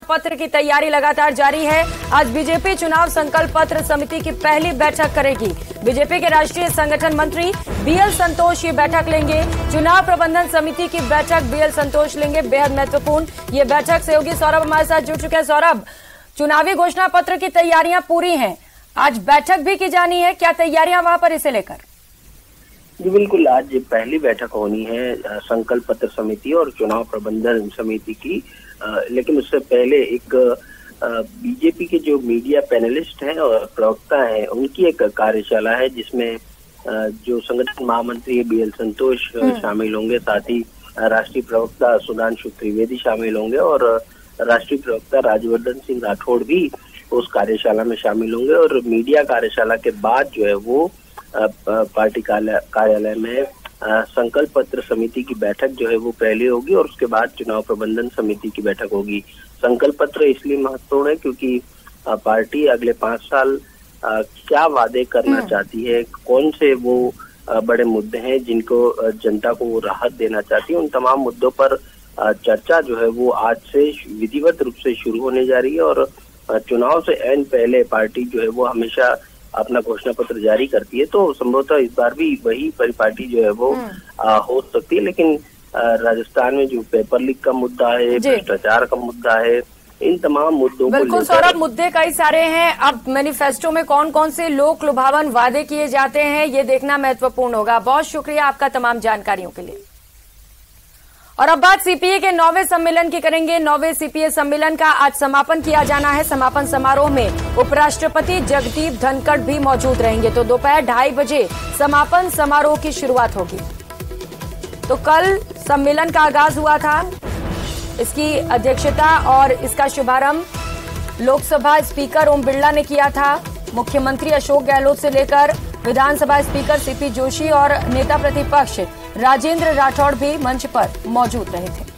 पत्र की तैयारी लगातार जारी है। आज बीजेपी चुनाव संकल्प पत्र समिति की पहली बैठक करेगी। बीजेपी के राष्ट्रीय संगठन मंत्री बीएल संतोष ये बैठक लेंगे। चुनाव प्रबंधन समिति की बैठक बीएल संतोष लेंगे, बेहद महत्वपूर्ण ये बैठक। सहयोगी सौरभ हमारे साथ जुड़ चुके हैं। सौरभ, चुनावी घोषणा पत्र की तैयारियां पूरी हैं, आज बैठक भी की जानी है, क्या तैयारियां वहां पर इसे लेकर? जी बिल्कुल, आज पहली बैठक होनी है संकल्प पत्र समिति और चुनाव प्रबंधन समिति की। लेकिन उससे पहले एक बीजेपी के जो मीडिया पैनलिस्ट हैं और प्रवक्ता हैं उनकी एक कार्यशाला है, जिसमें जो संगठन महामंत्री बीएल संतोष शामिल होंगे, साथ ही राष्ट्रीय प्रवक्ता सुधांशु त्रिवेदी शामिल होंगे और राष्ट्रीय प्रवक्ता राज्यवर्धन सिंह राठौड़ भी उस कार्यशाला में शामिल होंगे। और मीडिया कार्यशाला के बाद जो है वो पार्टी कार्यालय में संकल्प पत्र समिति की बैठक जो है वो पहले होगी और उसके बाद चुनाव प्रबंधन समिति की बैठक होगी। संकल्प पत्र इसलिए महत्वपूर्ण है क्योंकि पार्टी अगले 5 साल क्या वादे करना चाहती है, कौन से वो बड़े मुद्दे हैं जिनको जनता को वो राहत देना चाहती है, उन तमाम मुद्दों पर चर्चा जो है वो आज से विधिवत रूप से शुरू होने जा रही है। और चुनाव से ऐन पहले पार्टी जो है वो हमेशा अपना घोषणा पत्र जारी करती है, तो संभवतः इस बार भी वही परिपाटी जो है वो हो सकती है। लेकिन राजस्थान में जो पेपर लीक का मुद्दा है, भ्रष्टाचार का मुद्दा है, इन तमाम मुद्दों को बिल्कुल सौरभ, मुद्दे कई सारे हैं। अब मैनिफेस्टो में कौन कौन से लोक लुभावन वादे किए जाते हैं ये देखना महत्वपूर्ण होगा। बहुत शुक्रिया आपका तमाम जानकारियों के लिए। और अब बात सीपीए के 9वें सम्मेलन की करेंगे। 9वें सीपीए सम्मेलन का आज समापन किया जाना है। समापन समारोह में उपराष्ट्रपति जगदीप धनखड़ भी मौजूद रहेंगे। तो दोपहर 2:30 बजे समापन समारोह की शुरुआत होगी। तो कल सम्मेलन का आगाज हुआ था, इसकी अध्यक्षता और इसका शुभारंभ लोकसभा स्पीकर ओम बिरला ने किया था। मुख्यमंत्री अशोक गहलोत से लेकर विधानसभा स्पीकर सीपी जोशी और नेता प्रतिपक्ष राजेंद्र राठौड़ भी मंच पर मौजूद रहे थे।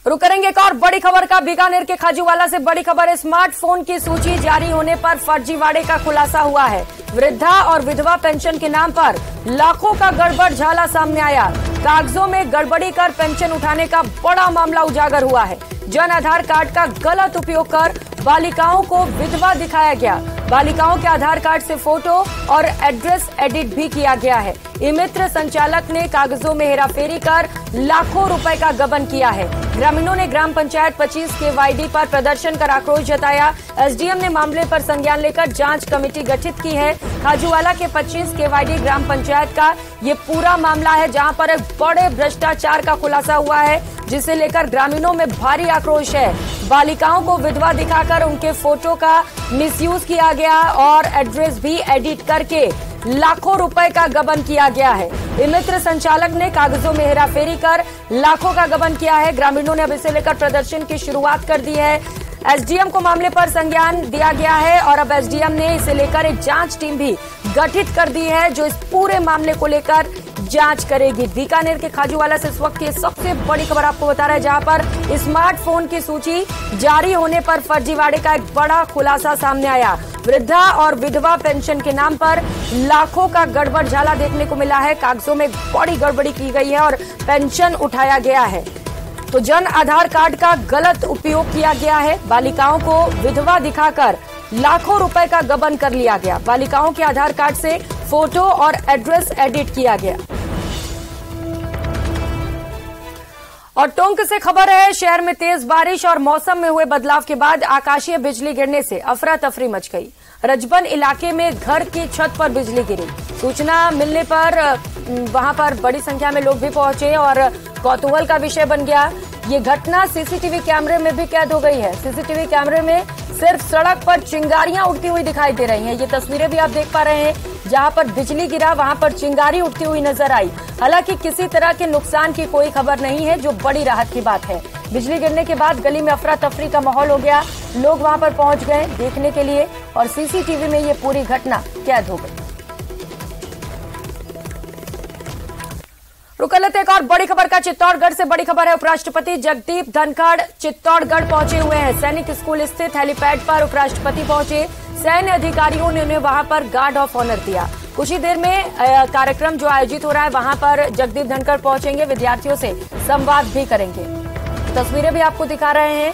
रुक करेंगे एक और बड़ी खबर का। बीकानेर के खाजूवाला से बड़ी खबर, स्मार्टफोन की सूची जारी होने पर फर्जीवाड़े का खुलासा हुआ है। वृद्धा और विधवा पेंशन के नाम पर लाखों का गड़बड़ झाला सामने आया। कागजों में गड़बड़ी कर पेंशन उठाने का बड़ा मामला उजागर हुआ है। जन आधार कार्ड का गलत उपयोग कर बालिकाओं को विधवा दिखाया गया। बालिकाओं के आधार कार्ड से फोटो और एड्रेस एडिट भी किया गया है। ई-मित्र संचालक ने कागजों में हेराफेरी कर लाखों रुपए का गबन किया है। ग्रामीणों ने ग्राम पंचायत 25 के वाईडी पर प्रदर्शन कर आक्रोश जताया। एसडीएम ने मामले पर संज्ञान लेकर जांच कमेटी गठित की है। खाजूवाला के 25 के वाईडी ग्राम पंचायत का ये पूरा मामला है, जहां पर एक बड़े भ्रष्टाचार का खुलासा हुआ है, जिसे लेकर ग्रामीणों में भारी आक्रोश है। बालिकाओं को विधवा दिखाकर उनके फोटो का मिसयूज किया गया और एड्रेस भी एडिट करके लाखों रुपए का गबन किया गया है। ई-मित्र संचालक ने कागजों में हेराफेरी कर लाखों का गबन किया है। ग्रामीणों ने अब इसे लेकर प्रदर्शन की शुरुआत कर दी है। एसडीएम को मामले पर संज्ञान दिया गया है और अब एसडीएम ने इसे लेकर एक जांच टीम भी गठित कर दी है, जो इस पूरे मामले को लेकर जांच करेगी। बीकानेर के खाजूवाला से इस वक्त की सबसे बड़ी खबर आपको बता रहे हैं, जहां पर स्मार्टफोन की सूची जारी होने पर फर्जीवाड़े का एक बड़ा खुलासा सामने आया। वृद्धा और विधवा पेंशन के नाम पर लाखों का गड़बड़ झाला देखने को मिला है। कागजों में बड़ी गड़बड़ी की गई है और पेंशन उठाया गया है। तो जन आधार कार्ड का गलत उपयोग किया गया है। बालिकाओं को विधवा दिखाकर लाखों रुपए का गबन कर लिया गया। बालिकाओं के आधार कार्ड से फोटो और एड्रेस एडिट किया गया। और टोंक से खबर है, शहर में तेज बारिश और मौसम में हुए बदलाव के बाद आकाशीय बिजली गिरने से अफरा तफरी मच गई। रजबन इलाके में घर की छत पर बिजली गिरी। सूचना मिलने पर वहां पर बड़ी संख्या में लोग भी पहुंचे और कौतूहल का विषय बन गया। ये घटना सीसीटीवी कैमरे में भी कैद हो गई है। सीसीटीवी कैमरे में सिर्फ सड़क पर चिंगारियां उड़ती हुई दिखाई दे रही हैं। ये तस्वीरें भी आप देख पा रहे हैं, जहां पर बिजली गिरा वहां पर चिंगारी उठती हुई नजर आई। हालांकि किसी तरह के नुकसान की कोई खबर नहीं है, जो बड़ी राहत की बात है। बिजली गिरने के बाद गली में अफरा तफरी का माहौल हो गया। लोग वहां पर पहुंच गए देखने के लिए और सीसीटीवी में ये पूरी घटना कैद हो गई। रुक लेते एक और बड़ी खबर का। चित्तौड़गढ़ से बड़ी खबर है। उपराष्ट्रपति जगदीप धनखड़ चित्तौड़गढ़ पहुंचे हुए हैं। सैनिक स्कूल स्थित हेलीपैड पर उपराष्ट्रपति पहुंचे। सैन्य अधिकारियों ने उन्हें वहां पर गार्ड ऑफ ऑनर दिया। कुछ ही देर में कार्यक्रम जो आयोजित हो रहा है वहां पर जगदीप धनखड़ पहुंचेंगे, विद्यार्थियों से संवाद भी करेंगे। तस्वीरें भी आपको दिखा रहे हैं।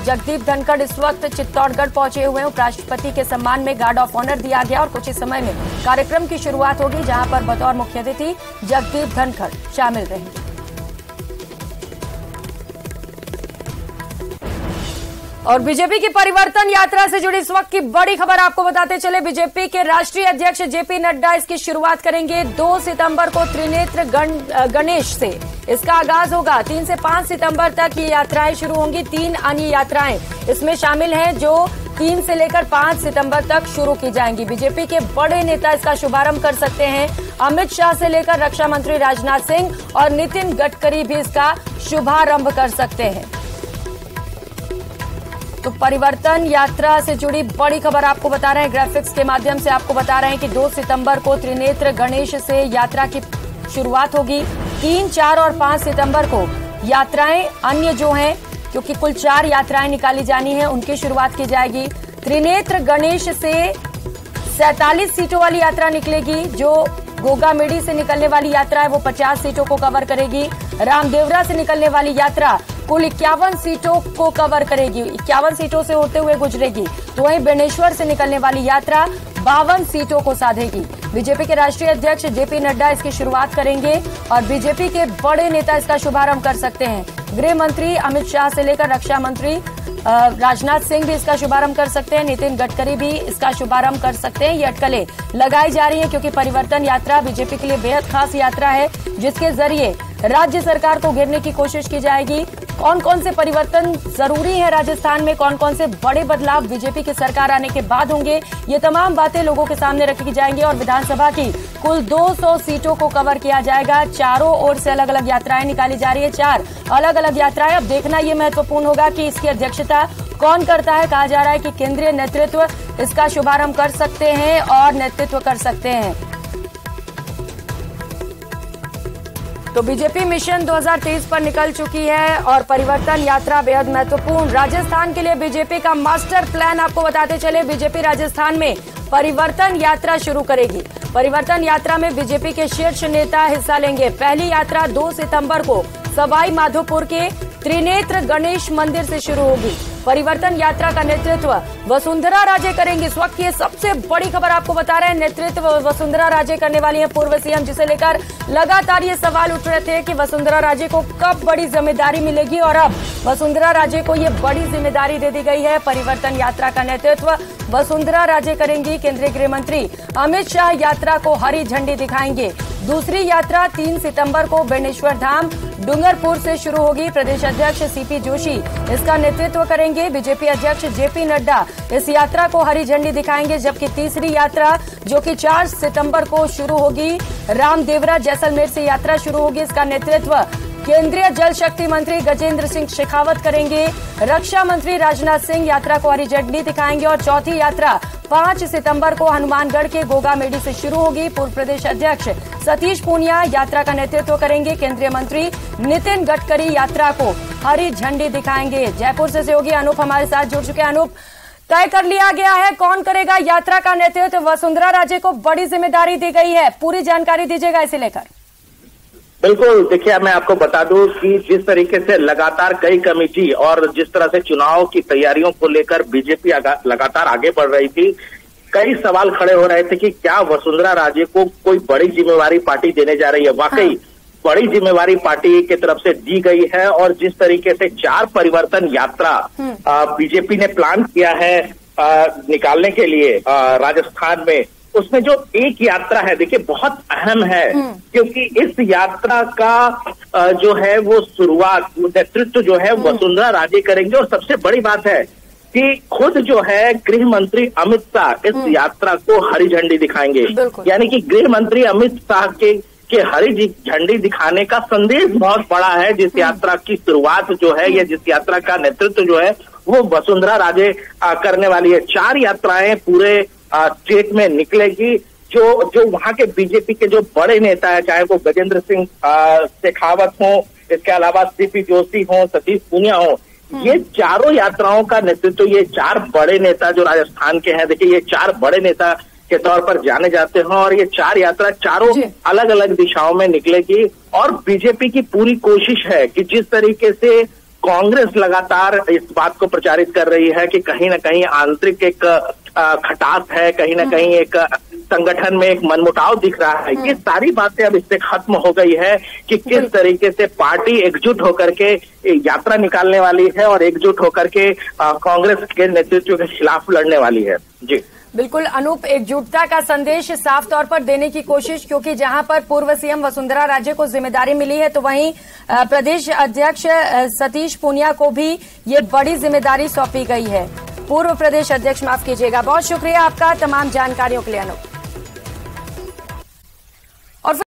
जगदीप धनखड़ इस वक्त चित्तौड़गढ़ पहुंचे हुए हैं। उपराष्ट्रपति के सम्मान में गार्ड ऑफ ऑनर दिया गया और कुछ ही समय में कार्यक्रम की शुरुआत होगी, जहां पर बतौर मुख्य अतिथि जगदीप धनखड़ शामिल रहेंगे। और बीजेपी की परिवर्तन यात्रा से जुड़ी इस वक्त की बड़ी खबर आपको बताते चले। बीजेपी के राष्ट्रीय अध्यक्ष जेपी नड्डा इसकी शुरुआत करेंगे। 2 सितंबर को त्रिनेत्र गणेश से इसका आगाज होगा। 3 से 5 सितंबर तक ये यात्राएं शुरू होंगी। 3 अन्य यात्राएं इसमें शामिल हैं जो 3 से लेकर 5 सितंबर तक शुरू की जाएंगी। बीजेपी के बड़े नेता इसका शुभारंभ कर सकते हैं। अमित शाह से लेकर रक्षा मंत्री राजनाथ सिंह और नितिन गडकरी भी इसका शुभारंभ कर सकते हैं। तो परिवर्तन यात्रा से जुड़ी बड़ी खबर आपको बता रहे हैं। ग्राफिक्स के माध्यम से आपको बता रहे हैं कि 2 सितंबर को त्रिनेत्र गणेश से यात्रा की शुरुआत होगी। 3, 4 और 5 सितंबर को यात्राएं अन्य जो हैं, क्योंकि कुल 4 यात्राएं निकाली जानी है, उनकी शुरुआत की जाएगी। त्रिनेत्र गणेश से 47 सीटों वाली यात्रा निकलेगी। जो गोगामेडी से निकलने वाली यात्रा है वो 50 सीटों को कवर करेगी। रामदेवरा से निकलने वाली यात्रा कुल 51 सीटों को कवर करेगी, 51 सीटों से होते हुए गुजरेगी। तो वहीं बेनेश्वर से निकलने वाली यात्रा 52 सीटों को साधेगी। बीजेपी के राष्ट्रीय अध्यक्ष जेपी नड्डा इसकी शुरुआत करेंगे और बीजेपी के बड़े नेता इसका शुभारंभ कर सकते हैं। गृह मंत्री अमित शाह से लेकर रक्षा मंत्री राजनाथ सिंह भी इसका शुभारंभ कर सकते हैं। नितिन गडकरी भी इसका शुभारंभ कर सकते हैं। ये अटकलें लगाई जा रही है क्योंकि परिवर्तन यात्रा बीजेपी के लिए बेहद खास यात्रा है, जिसके जरिए राज्य सरकार को घेरने की कोशिश की जाएगी। कौन कौन से परिवर्तन जरूरी है राजस्थान में, कौन कौन से बड़े बदलाव बीजेपी की सरकार आने के बाद होंगे, ये तमाम बातें लोगों के सामने रखी जाएंगी। और विधानसभा की कुल 200 सीटों को कवर किया जाएगा। चारों ओर से अलग अलग यात्राएं निकाली जा रही है, 4 अलग अलग यात्राएं। अब देखना ये महत्वपूर्ण होगा कि इसकी अध्यक्षता कौन करता है। कहा जा रहा है कि केंद्रीय नेतृत्व इसका शुभारंभ कर सकते हैं और नेतृत्व कर सकते हैं। तो बीजेपी मिशन 2023 पर निकल चुकी है और परिवर्तन यात्रा बेहद महत्वपूर्ण। राजस्थान के लिए बीजेपी का मास्टर प्लान आपको बताते चले। बीजेपी राजस्थान में परिवर्तन यात्रा शुरू करेगी। परिवर्तन यात्रा में बीजेपी के शीर्ष नेता हिस्सा लेंगे। पहली यात्रा 2 सितंबर को सवाई माधोपुर के त्रिनेत्र गणेश मंदिर से शुरू होगी। परिवर्तन यात्रा का नेतृत्व वसुंधरा राजे करेंगी। इस वक्त ये सबसे बड़ी खबर आपको बता रहे हैं। नेतृत्व वसुंधरा राजे करने वाली हैं, पूर्व सीएम, जिसे लेकर लगातार ये सवाल उठ रहे थे कि वसुंधरा राजे को कब बड़ी जिम्मेदारी मिलेगी और अब वसुंधरा राजे को ये बड़ी जिम्मेदारी दे दी गई है। परिवर्तन यात्रा का नेतृत्व वसुंधरा राजे करेंगी। केंद्रीय गृह मंत्री अमित शाह यात्रा को हरी झंडी दिखाएंगे। दूसरी यात्रा 3 सितंबर को बेनेश्वर धाम डूंगरपुर से शुरू होगी। प्रदेश अध्यक्ष सीपी जोशी इसका नेतृत्व करेंगे। बीजेपी अध्यक्ष जेपी नड्डा इस यात्रा को हरी झंडी दिखाएंगे। जबकि तीसरी यात्रा जो कि 4 सितंबर को शुरू होगी, रामदेवरा जैसलमेर से यात्रा शुरू होगी। इसका नेतृत्व केंद्रीय जल शक्ति मंत्री गजेंद्र सिंह शेखावत करेंगे। रक्षा मंत्री राजनाथ सिंह यात्रा को हरी झंडी दिखाएंगे। और चौथी यात्रा 5 सितंबर को हनुमानगढ़ के गोगामेडी से शुरू होगी। पूर्व प्रदेश अध्यक्ष सतीश पूनिया यात्रा का नेतृत्व करेंगे। केंद्रीय मंत्री नितिन गडकरी यात्रा को हरी झंडी दिखाएंगे। जयपुर से सहयोगी अनूप हमारे साथ जुड़ चुके हैं। अनूप, तय कर लिया गया है कौन करेगा यात्रा का नेतृत्व? वसुंधरा राजे को बड़ी जिम्मेदारी दी गई है, पूरी जानकारी दीजिएगा इसे लेकर। बिल्कुल, देखिए मैं आपको बता दूं कि जिस तरीके से लगातार कई कमेटी और जिस तरह से चुनाव की तैयारियों को लेकर बीजेपी लगातार आगे बढ़ रही थी, कई सवाल खड़े हो रहे थे कि क्या वसुंधरा राजे को कोई बड़ी जिम्मेवारी पार्टी देने जा रही है। वाकई बड़ी जिम्मेवारी पार्टी की तरफ से दी गई है और जिस तरीके से 4 परिवर्तन यात्रा बीजेपी ने प्लान किया है निकालने के लिए राजस्थान में, उसमें जो एक यात्रा है देखिए बहुत अहम है, क्योंकि इस यात्रा का जो है वो शुरुआत, नेतृत्व जो है वसुंधरा राजे करेंगे। और सबसे बड़ी बात है कि खुद जो है गृह मंत्री अमित शाह इस यात्रा को हरी झंडी दिखाएंगे। यानी कि गृह मंत्री अमित शाह के हरी झंडी दिखाने का संदेश बहुत बड़ा है। जिस यात्रा की शुरुआत जो है या जिस यात्रा का नेतृत्व जो है वो वसुंधरा राजे करने वाली है। 4 यात्राएं पूरे स्टेट में निकलेगी। जो वहां के बीजेपी के जो बड़े नेता है, चाहे वो गजेंद्र सिंह शेखावत हो, इसके अलावा सीपी जोशी हो, सतीश पूनिया हो, ये चारों यात्राओं का नेतृत्व ये 4 बड़े नेता जो राजस्थान के हैं, देखिए ये 4 बड़े नेता के तौर पर जाने जाते हैं। और ये 4 यात्रा चारों अलग अलग दिशाओं में निकलेगी। और बीजेपी की पूरी कोशिश है कि जिस तरीके से कांग्रेस लगातार इस बात को प्रचारित कर रही है कि कहीं ना कहीं आंतरिक एक खटास है, कहीं ना कहीं एक संगठन में एक मनमुटाव दिख रहा है। ये सारी बातें अब इससे खत्म हो गई है कि किस तरीके से पार्टी एकजुट होकर के यात्रा निकालने वाली है और एकजुट होकर के कांग्रेस के नेतृत्व के खिलाफ लड़ने वाली है। जी बिल्कुल अनूप, एकजुटता का संदेश साफ तौर पर देने की कोशिश, क्योंकि जहां पर पूर्व सीएम वसुंधरा राजे को जिम्मेदारी मिली है तो वहीं प्रदेश अध्यक्ष सतीश पूनिया को भी ये बड़ी जिम्मेदारी सौंपी गई है। पूर्व प्रदेश अध्यक्ष, माफ कीजिएगा। बहुत शुक्रिया आपका तमाम जानकारियों के लिए अनूप।